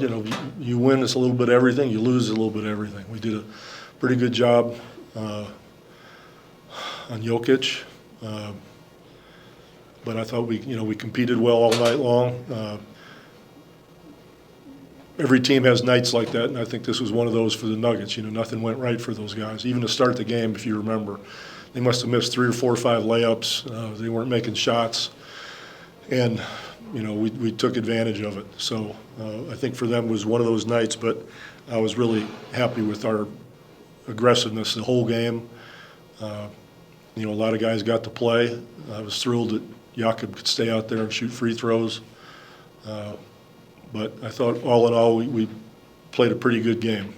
Well, you win, it's a little bit of everything. You lose, a little bit of everything. We did a pretty good job on Jokic, but I thought we competed well all night long. Every team has nights like that, and I think this was one of those for the Nuggets. Nothing went right for those guys. Even to start the game, if you remember, they must have missed 3 or 4 or 5 layups. They weren't making shots, and we took advantage of it. So I think for them was one of those nights, but I was really happy with our aggressiveness the whole game. A lot of guys got to play. I was thrilled that Jakob could stay out there and shoot free throws. But I thought all in all we played a pretty good game.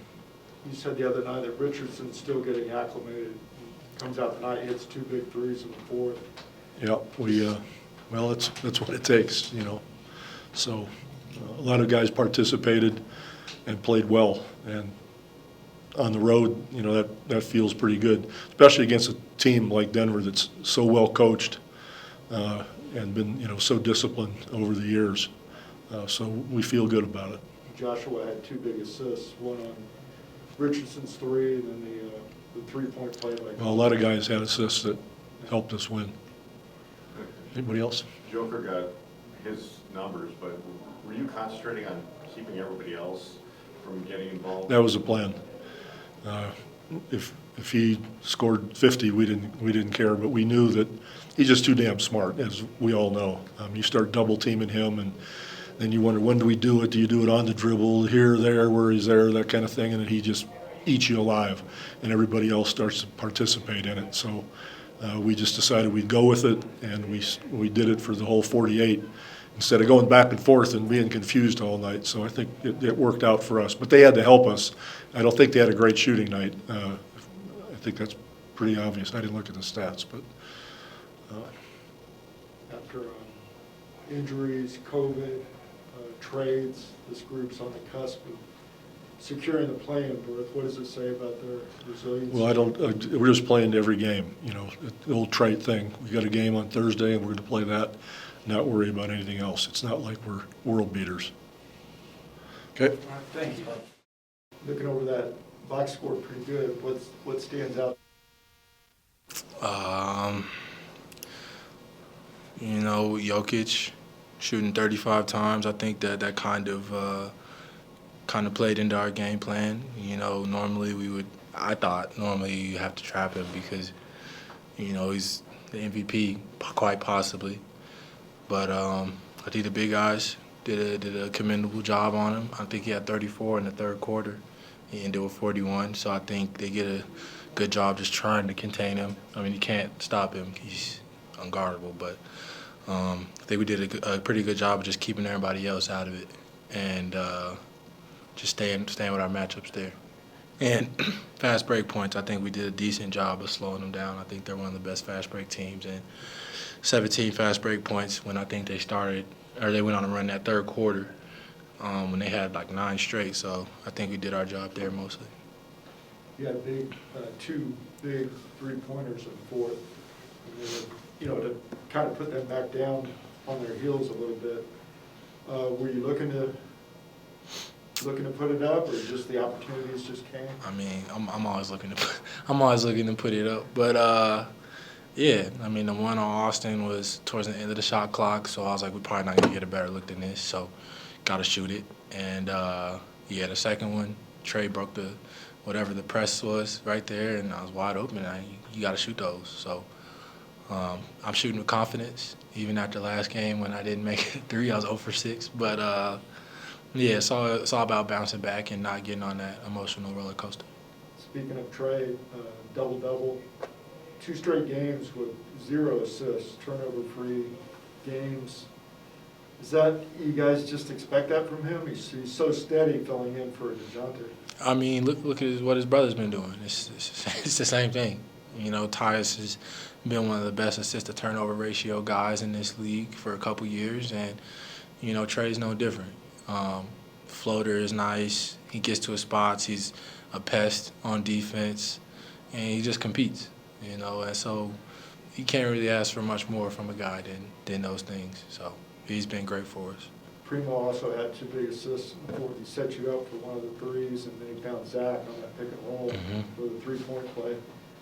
You said the other night that Richardson's still getting acclimated. He comes out tonight, hits 2 big threes in the fourth. Yeah, well, that's what it takes, So a lot of guys participated and played well, and on the road, that feels pretty good, especially against a team like Denver that's so well coached and been so disciplined over the years. So we feel good about it. Joshua had 2 big assists, one on Richardson's 3 and then the 3-point play. Well, a lot of guys had assists that helped us win. Anybody else? Joker got his numbers, but were you concentrating on keeping everybody else from getting involved? That was the plan. If he scored 50, we didn't care, but we knew that he's just too damn smart, as we all know. You start double teaming him, and then you wonder, when do we do it? Do you do it on the dribble, here, there, where he's there, that kind of thing, and then he just eats you alive, and everybody else starts to participate in it. So we just decided we'd go with it, and we did it for the whole 48 instead of going back and forth and being confused all night. So I think it worked out for us. But they had to help us. I don't think they had a great shooting night. I think that's pretty obvious. I didn't look at the stats, but after injuries, COVID, trades, this group's on the cusp of securing the play-in berth. What does it say about their resilience? Well, we're just playing every game. The old trite thing. We got a game on Thursday, and we're going to play that. Not worry about anything else. It's not like we're world beaters. Okay. All right, thank you. Looking over that box score, pretty good. What stands out? Jokic shooting 35 times. I think that kind of played into our game plan. Normally I thought you have to trap him because, he's the MVP, quite possibly. But I think the big guys did a commendable job on him. I think he had 34 in the third quarter. He ended with 41, so I think they get a good job just trying to contain him. I mean, you can't stop him. He's unguardable, but I think we did a pretty good job of just keeping everybody else out of it and just staying with our matchups there. And fast break points, I think we did a decent job of slowing them down. I think they're one of the best fast break teams. And 17 fast break points when I think they went on a run that third quarter when they had like 9 straight. So I think we did our job there mostly. You had 2 big 3-pointers in the fourth. And then, to kind of put them back down on their heels a little bit. Were you looking to put it up, or just the opportunities just came? I mean, I'm always looking to put it up, but yeah. I mean, the one on Austin was towards the end of the shot clock, so I was like, we're probably not gonna get a better look than this, so gotta shoot it. And the second one, Trey broke whatever the press was right there, and I was wide open. You gotta shoot those. So I'm shooting with confidence, even after last game when I didn't make it 3, I was 0 for 6, but. Yeah, it's all about bouncing back and not getting on that emotional roller coaster. Speaking of Trey, double-double, 2 straight games with 0 assists, turnover-free games. Is that, you guys just expect that from him? He's so steady filling in for DeJounte. I mean, look at what his brother's been doing. It's the same thing. Tyus has been one of the best assist-to-turnover ratio guys in this league for a couple years, and, Trey's no different. Floater is nice. He gets to his spots. He's a pest on defense, and he just competes, And so you can't really ask for much more from a guy than those things. So he's been great for us. Primo also had 2 big assists before he set you up for one of the threes, and then he found Zach on that pick and roll for the 3-point play.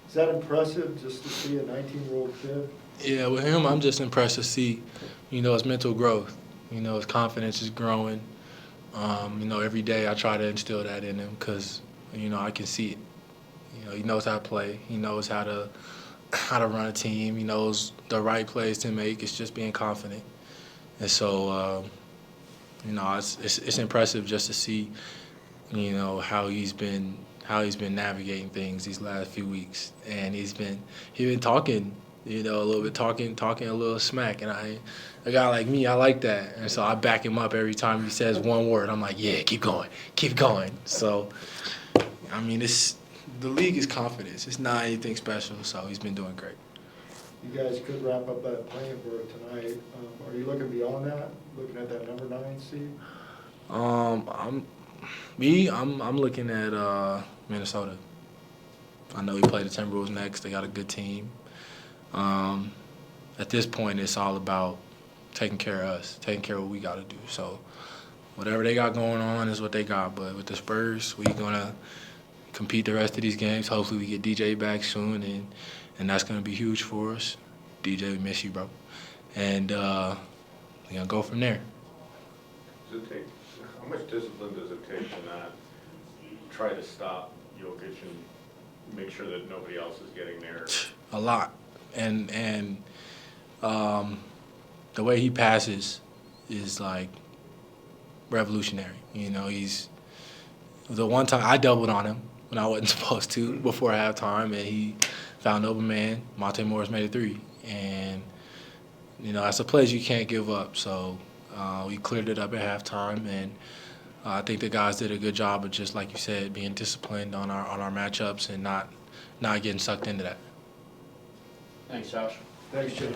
Is that impressive, just to see a 19-year-old kid? Yeah, with him, I'm just impressed to see, his mental growth. His confidence is growing. Every day I try to instill that in him because, I can see it. He knows how to play. He knows how to run a team. He knows the right plays to make. It's just being confident. And so, it's impressive just to see, how he's been navigating things these last few weeks. And he's been talking, a little bit, talking a little smack. And a guy like me, I like that. And so I back him up every time he says one word. I'm like, yeah, keep going. So, the league is confidence. It's not anything special. So he's been doing great. You guys could wrap up that playing for it tonight. Are you looking beyond that, looking at that number 9 seed? I'm looking at Minnesota. I know we play the Timberwolves next. They got a good team. At this point, it's all about taking care of us, taking care of what we got to do. So whatever they got going on is what they got. But with the Spurs, we're going to compete the rest of these games. Hopefully we get DJ back soon, and that's going to be huge for us. DJ, we miss you, bro. And we're going to go from there. How much discipline does it take to not try to stop Jokic and make sure that nobody else is getting there? A lot. And the way he passes is like revolutionary. He's the one time I doubled on him when I wasn't supposed to before halftime, and he found open man. Monte Morris made a 3, and that's a place you can't give up. So we cleared it up at halftime, and I think the guys did a good job of, just like you said, being disciplined on our matchups and not getting sucked into that. Thanks, Josh. Thanks, Jim.